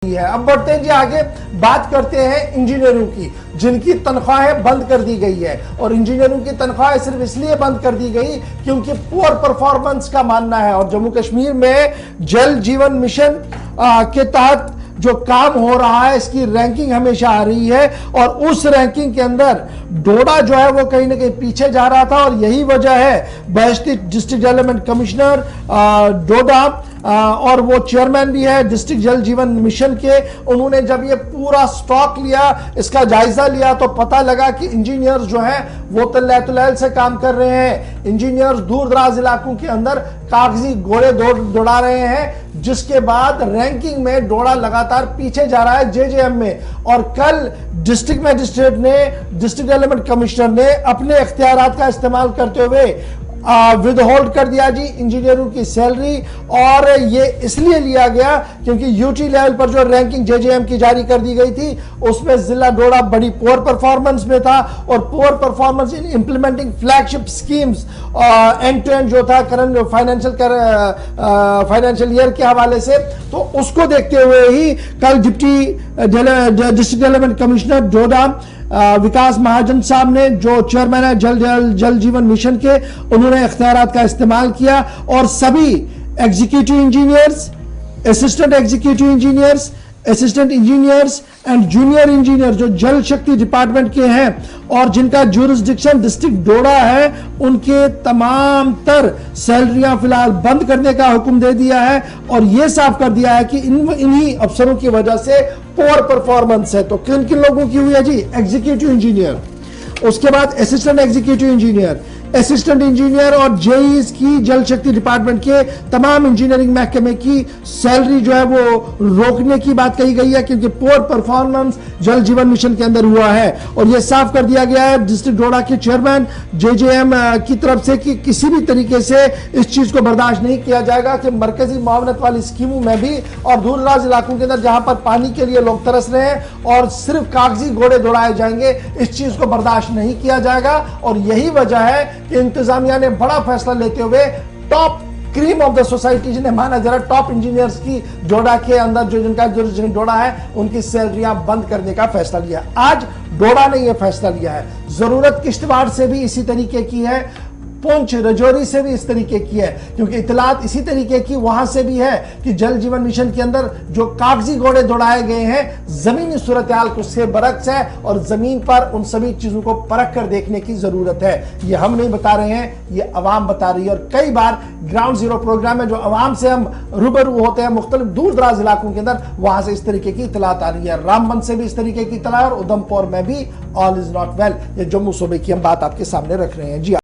है। अब बढ़ते हैं जी आगे, बात करते हैं इंजीनियरों की, जिनकी तनख्वाहें बंद कर दी गई है। और इंजीनियरों की तनख्वाहें सिर्फ इसलिए बंद कर दी गई क्योंकि पुअर परफॉर्मेंस का मानना है। और जम्मू कश्मीर में जल जीवन मिशन के तहत जो काम हो रहा है, इसकी रैंकिंग हमेशा आ रही है और उस रैंकिंग के अंदर डोडा जो है वो कहीं ना कहीं पीछे जा रहा था। और यही वजह है, बहस्ती डिस्ट्रिक्ट डेवलपमेंट कमिश्नर डोडा और वो चेयरमैन भी है डिस्ट्रिक्ट जल जीवन मिशन के, उन्होंने जब ये पूरा स्टॉक लिया, इसका जायजा लिया, तो पता लगा कि इंजीनियर्स जो हैं वो तल्लैतुलैल से काम कर रहे हैं। इंजीनियर्स दूर दराज इलाकों के अंदर कागजी घोड़े दौड़ा रहे हैं, जिसके बाद रैंकिंग में डोडा लगातार पीछे जा रहा है जेजेएम में। और कल डिस्ट्रिक्ट मजिस्ट्रेट ने, डिस्ट्रिक्ट डेवलपमेंट कमिश्नर ने अपने इख्तियारात का इस्तेमाल करते हुए विद होल्ड कर दिया जी इंजीनियरों की सैलरी। और ये इसलिए लिया गया क्योंकि यूटी लेवल पर जो रैंकिंग जेजेएम की जारी कर दी गई थी, उसमें जिला डोडा बड़ी पुअर परफॉर्मेंस में था। और poor performance in implementing flagship schemes end to end जो था करंट फाइनेंशियल ईयर के हवाले से, तो उसको देखते हुए ही कल डिप्टी डिस्ट्रिक्ट डेवलपमेंट कमिश्नर डोडा विकास महाजन साहब ने, जो चेयरमैन है जल जीवन मिशन के, उन्होंने इख्तियारात का इस्तेमाल किया और सभी executive engineers, assistant executive engineers, assistant engineers and junior engineer जो जल शक्ति डिपार्टमेंट के हैं और जिनका ज्यूरिसडिक्शन डिस्ट्रिक्ट डोडा है, उनके तमाम तर सैलरियां फिलहाल बंद करने का हुक्म दे दिया है। और यह साफ कर दिया है कि इन्हीं अफसरों की वजह से पुअर परफॉर्मेंस है। तो किन किन लोगों की हुई है जी? एग्जीक्यूटिव इंजीनियर, उसके बाद assistant executive engineer, assistant engineer और जेईज की जल शक्ति डिपार्टमेंट के तमाम इंजीनियरिंग महकमे की सैलरी जो है वो रोकने की बात कही गई है, क्योंकि पुअर परफॉर्मेंस जल जीवन मिशन के अंदर हुआ है। और यह साफ कर दिया गया है डिस्ट्रिक्ट डोडा के चेयरमैन जेजेएम की तरफ से कि किसी भी तरीके से इस चीज को बर्दाश्त नहीं किया जाएगा कि मरकजी मुआवनत वाली स्कीमों में भी और दूर दराज इलाकों के अंदर जहां पर पानी के लिए लोग तरस रहे हैं और सिर्फ कागजी घोड़े दौड़ाए जाएंगे, इस चीज को बर्दाश्त नहीं किया जाएगा। और यही वजह है कि इंतजामिया ने बड़ा फैसला लेते हुए top cream of the society, जिन्हें माना जरा टॉप इंजीनियर्स की डोडा के अंदर जो जिनका डोडा है, उनकी सैलरियां बंद करने का फैसला लिया। आज डोडा ने यह फैसला लिया है, जरूरत किश्तवाड़ से भी इसी तरीके की है, पुंछ रजौरी से भी इस तरीके की है, क्योंकि इतलात इसी तरीके की वहां से भी है कि जल जीवन मिशन के अंदर जो कागजी घोड़े दौड़ाए गए हैं, जमीनी सूरत हाल उससे बरक्स है और जमीन पर उन सभी चीजों को परख कर देखने की जरूरत है। ये हम नहीं बता रहे हैं, ये अवाम बता रही है। और कई बार ग्राउंड जीरो प्रोग्राम में जो अवाम से हम रूबरू होते हैं मुख्तलिफ दूर दराज इलाकों के अंदर, वहां से इस तरीके की इतलात आ रही है। रामबन से भी इस तरीके की इतला और उधमपुर में भी ऑल इज नॉट वेल। ये जम्मू सूबे की हम बात आपके सामने रख रहे हैं जी।